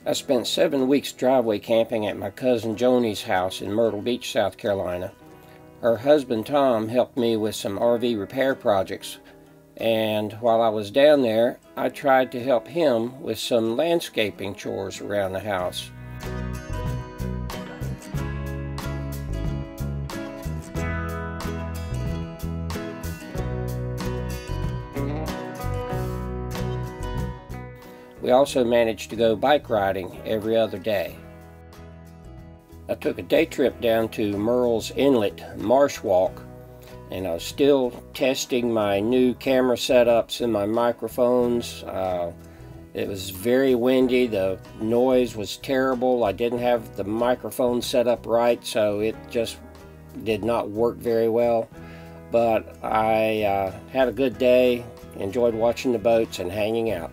I spent 7 weeks driveway camping at my cousin Joni's house in Myrtle Beach, South Carolina. Her husband Tom helped me with some RV repair projects, and while I was down there, I tried to help him with some landscaping chores around the house. We also managed to go bike riding every other day. I took a day trip down to Merle's Inlet, Marsh Walk, and I was still testing my new camera setups and my microphones. It was very windy, the noise was terrible. I didn't have the microphone set up right, so it just did not work very well. But I had a good day, enjoyed watching the boats and hanging out.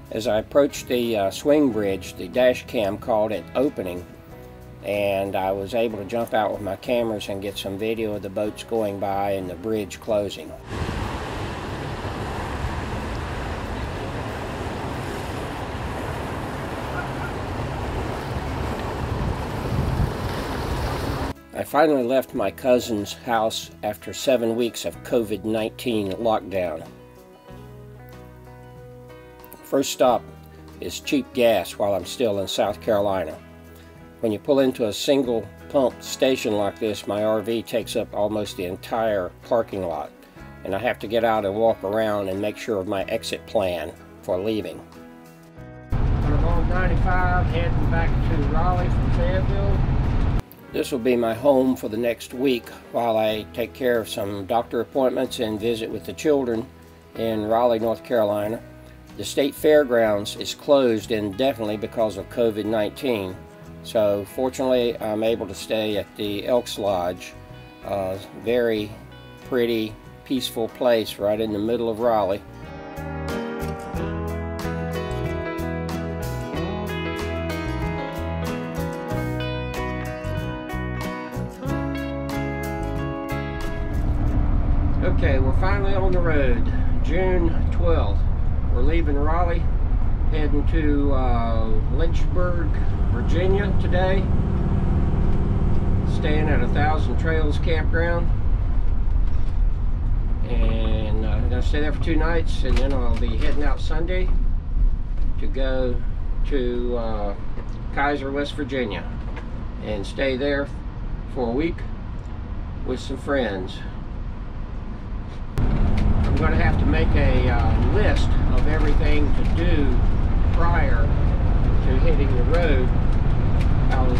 As I approached the swing bridge, the dash cam called it opening, and I was able to jump out with my cameras and get some video of the boats going by and the bridge closing. I finally left my cousin's house after 7 weeks of COVID-19 lockdown. First stop is cheap gas while I'm still in South Carolina. When you pull into a single pump station like this, my RV takes up almost the entire parking lot, and I have to get out and walk around and make sure of my exit plan for leaving. I'm on 95 heading back to Raleigh from Fayetteville. This will be my home for the next week while I take care of some doctor appointments and visit with the children in Raleigh, North Carolina. The state fairgrounds is closed indefinitely because of COVID-19, so fortunately I'm able to stay at the Elks Lodge, a very pretty, peaceful place right in the middle of Raleigh. Okay, we're finally on the road, June 12th. We're leaving Raleigh, heading to Lynchburg, Virginia today. Staying at 1,000 Trails Campground. And I'm going to stay there for 2 nights, and then I'll be heading out Sunday to go to Kaiser, West Virginia, and stay there for a week with some friends. I'm going to have to make a list of everything to do prior to hitting the road. I was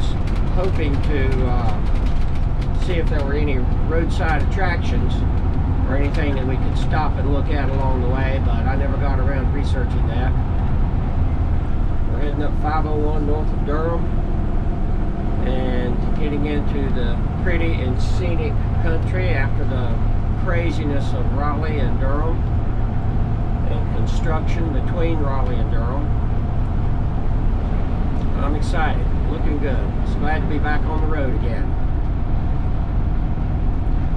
hoping to see if there were any roadside attractions or anything that we could stop and look at along the way, but I never got around to researching that. We're heading up 501 north of Durham and getting into the pretty and scenic country after the craziness of Raleigh and Durham and construction between Raleigh and Durham. I'm excited, looking good. Just glad to be back on the road again.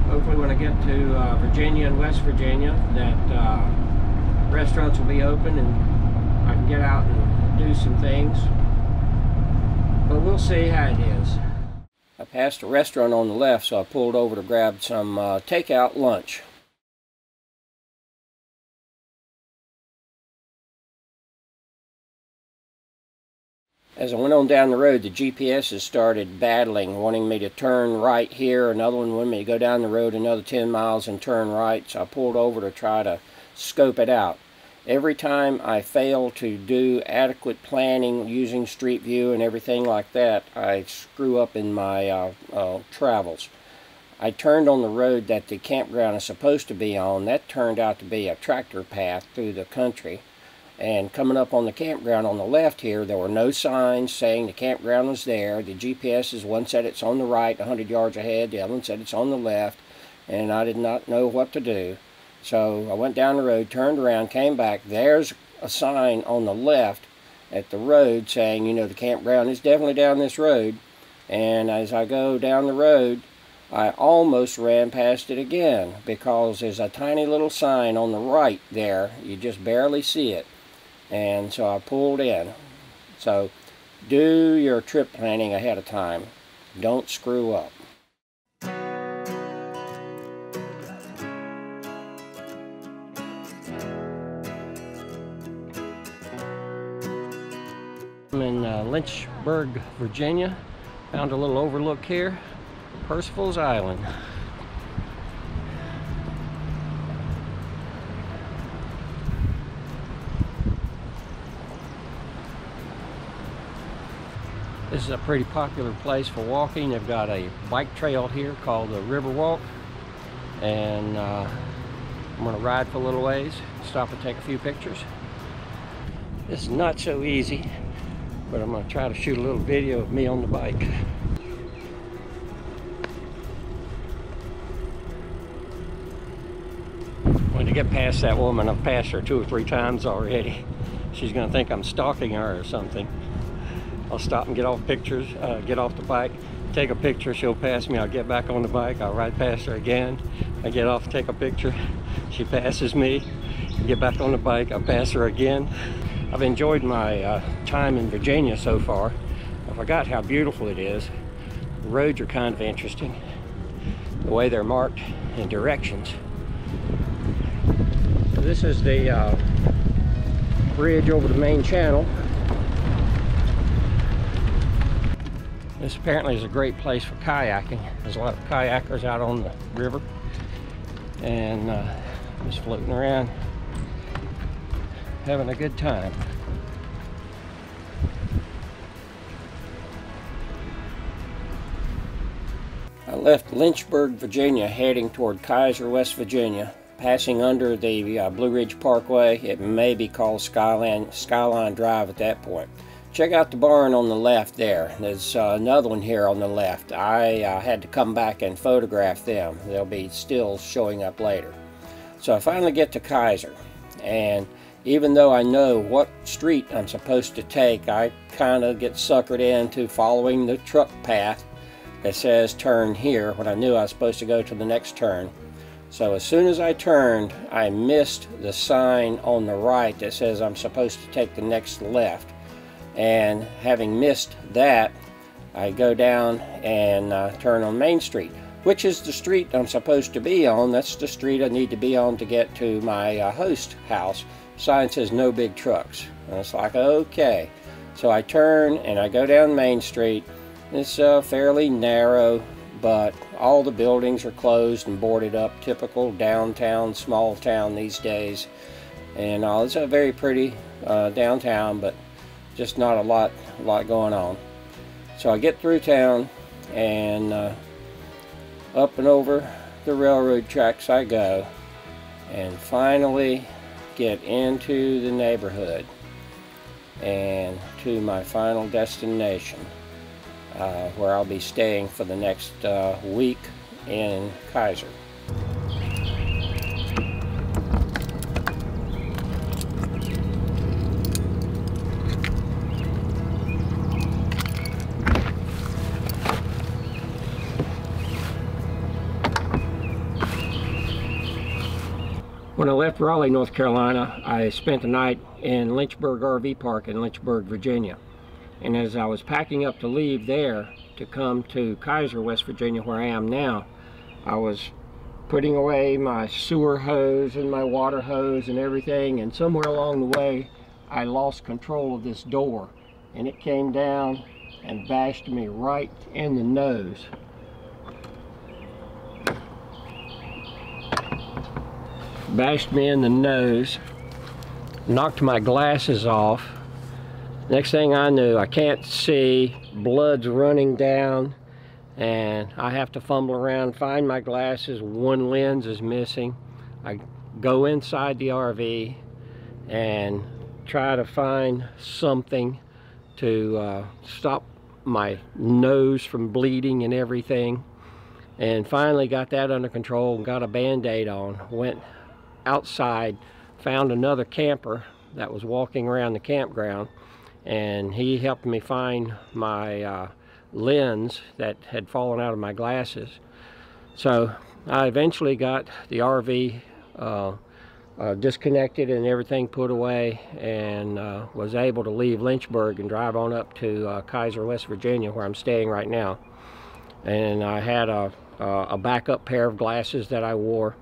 Hopefully when I get to Virginia and West Virginia that restaurants will be open and I can get out and do some things. But we'll see how it is. I passed a restaurant on the left, so I pulled over to grab some takeout lunch. As I went on down the road, the GPSs started battling, wanting me to turn right here. Another one wanted me to go down the road another 10 miles and turn right, so I pulled over to try to scope it out. Every time I fail to do adequate planning using Street View and everything like that, I screw up in my travels. I turned on the road that the campground is supposed to be on. That turned out to be a tractor path through the country. And coming up on the campground on the left here, there were no signs saying the campground was there. The GPS, one said it's on the right, 100 yards ahead. The other one said it's on the left. And I did not know what to do. So I went down the road, turned around, came back. There's a sign on the left at the road saying, you know, the campground is definitely down this road. And as I go down the road, I almost ran past it again because there's a tiny little sign on the right there. You just barely see it. and so I pulled in. So do your trip planning ahead of time. Don't screw up. I'm in Lynchburg, Virginia. Found a little overlook here, Percival's Island. This is a pretty popular place for walking. They've got a bike trail here called the River Walk, and I'm going to ride for a little ways, stop and take a few pictures. This is not so easy, but I'm going to try to shoot a little video of me on the bike. When I get past that woman, I've passed her 2 or 3 times already. She's going to think I'm stalking her or something. I'll stop and get off pictures, get off the bike, take a picture, she'll pass me, I'll get back on the bike, I'll ride past her again, I get off, take a picture, she passes me, get back on the bike, I pass her again. I've enjoyed my time in Virginia so far. I forgot how beautiful it is. The roads are kind of interesting, the way they're marked in directions. So this is the bridge over the main channel. This apparently is a great place for kayaking. There's a lot of kayakers out on the river, and just floating around, having a good time. I left Lynchburg, Virginia, heading toward Kaiser, West Virginia, passing under the Blue Ridge Parkway. It may be called Skyline Drive at that point. Check out the barn on the left there. There's another one here on the left. I had to come back and photograph them. They'll be still showing up later. So I finally get to Kaiser, and even though I know what street I'm supposed to take, I kind of get suckered into following the truck path that says turn here when I knew I was supposed to go to the next turn. So as soon as I turned, I missed the sign on the right that says I'm supposed to take the next left. And having missed that, I go down and turn on Main Street, which is the street I'm supposed to be on. That's the street I need to be on to get to my host house. Sign says no big trucks. And it's like, okay. So I turn and I go down Main Street. It's fairly narrow, but all the buildings are closed and boarded up. Typical downtown, small town these days. And it's a very pretty downtown, but just not a lot going on. So I get through town, and up and over the railroad tracks I go, and finally get into the neighborhood and to my final destination, where I'll be staying for the next week in Kaiser. When I left Raleigh, North Carolina, I spent the night in Lynchburg RV Park in Lynchburg, Virginia. And as I was packing up to leave there to come to Kaiser, West Virginia, where I am now, I was putting away my sewer hose and my water hose and everything, and somewhere along the way I lost control of this door, and it came down and bashed me right in the nose. Bashed me in the nose, knocked my glasses off. Next thing I knew, I can't see, blood's running down, and I have to fumble around, find my glasses. One lens is missing. I go inside the RV and try to find something to stop my nose from bleeding and everything, and finally got that under control and got a band-aid on. Went outside, found another camper that was walking around the campground, and he helped me find my lens that had fallen out of my glasses. So I eventually got the RV disconnected and everything put away, and was able to leave Lynchburg and drive on up to Kaiser, West Virginia, where I'm staying right now. And I had a backup pair of glasses that I wore.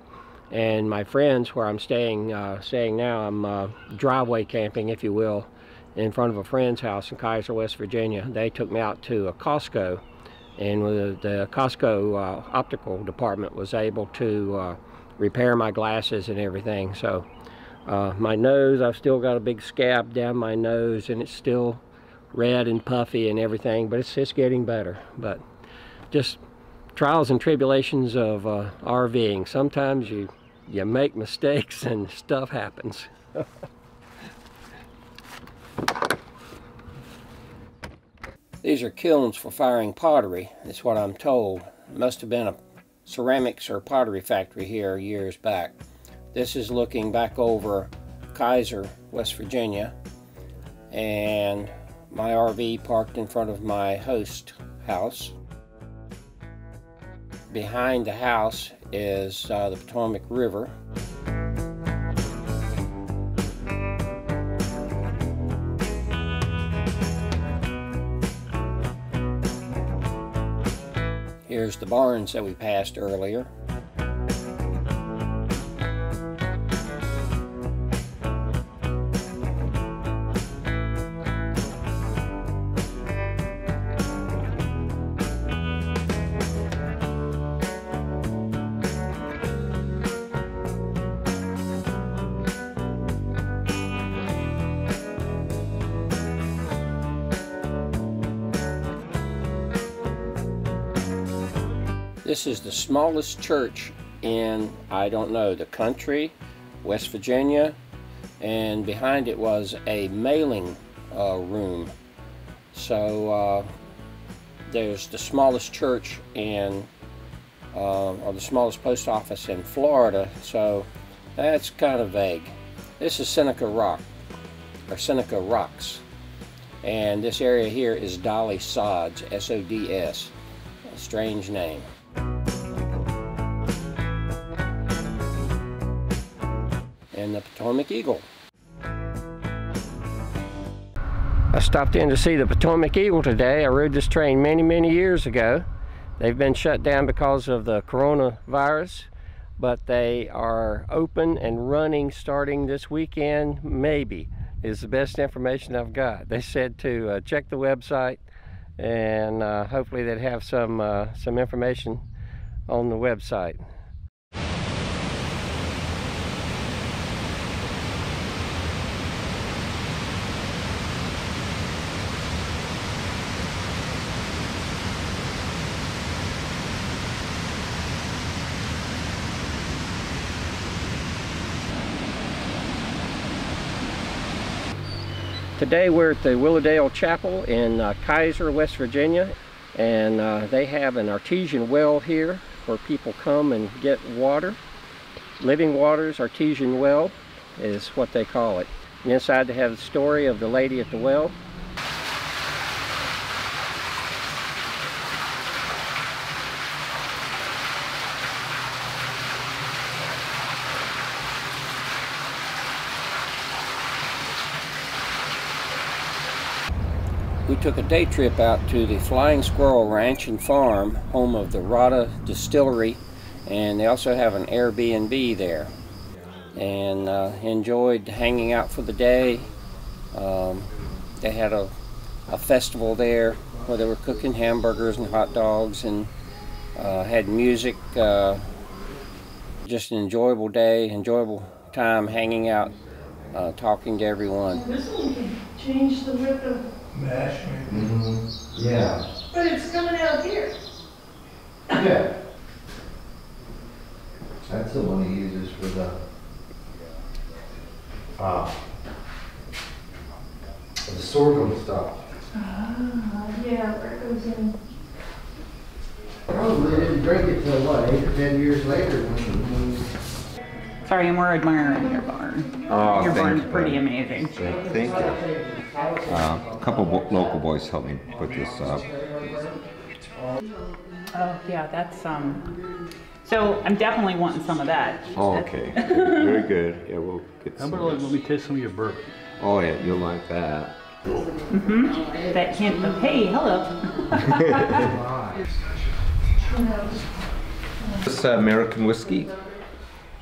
And my friends, where I'm staying now, I'm driveway camping, if you will, in front of a friend's house in Kaiser, West Virginia. They took me out to a Costco, and the Costco optical department was able to repair my glasses and everything. So my nose, I've still got a big scab down my nose, and it's still red and puffy and everything, but it's getting better. But just trials and tribulations of RVing. Sometimes you make mistakes and stuff happens. These are kilns for firing pottery, is what I'm told. It must have been a ceramics or pottery factory here years back. This is looking back over Kaiser, West Virginia, and my RV parked in front of my host house. Behind the house is the Potomac River. Here's the barns that we passed earlier. This is the smallest church in, I don't know, the country, West Virginia, and behind it was a mailing room. So there's the smallest church in, or the smallest post office in Florida, so that's kind of vague. This is Seneca Rock, or Seneca Rocks, and this area here is Dolly Sods, S-O-D-S, a strange name. And the Potomac Eagle. I stopped in to see the Potomac Eagle today. I rode this train many years ago. They've been shut down because of the coronavirus, but they are open and running starting this weekend, maybe, is the best information I've got. They said to check the website, and hopefully they'd have some information on the website. Today we're at the Willowdale Chapel in Kaiser, West Virginia, and they have an artesian well here where people come and get water. Living Waters Artesian Well is what they call it. And inside they have the story of the lady at the well. We took a day trip out to the Flying Squirrel Ranch and Farm, home of the Rada Distillery, and they also have an Airbnb there. And enjoyed hanging out for the day. They had a festival there where they were cooking hamburgers and hot dogs, and had music. Just an enjoyable day, enjoyable time hanging out, talking to everyone. This one can change the width of mash, maybe. Mm-hmm. Yeah. But it's coming out here. Yeah. That's the one he uses for the sorghum stuff. Yeah, where it goes in. Probably didn't drink it till what, 8 or 10 years later when Sorry, and we're admiring your barn. Oh, your barn's thanks, pretty buddy. amazing. Thank you. A couple local boys helped me put this up. Oh yeah, that's So I'm definitely wanting some of that. Oh, okay. Very good. Yeah, we'll get How some. about let me taste some of your bourbon? Oh, yeah, you'll like that. That hint of, hey, hello. This American whiskey.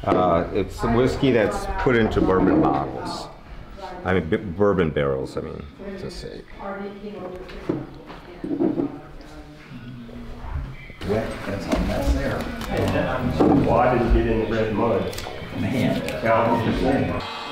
It's a whiskey that's put into bourbon bottles. I mean, bourbon barrels, I mean, to say. That's a mess there. Why did it get in the red mud? Man. Yeah,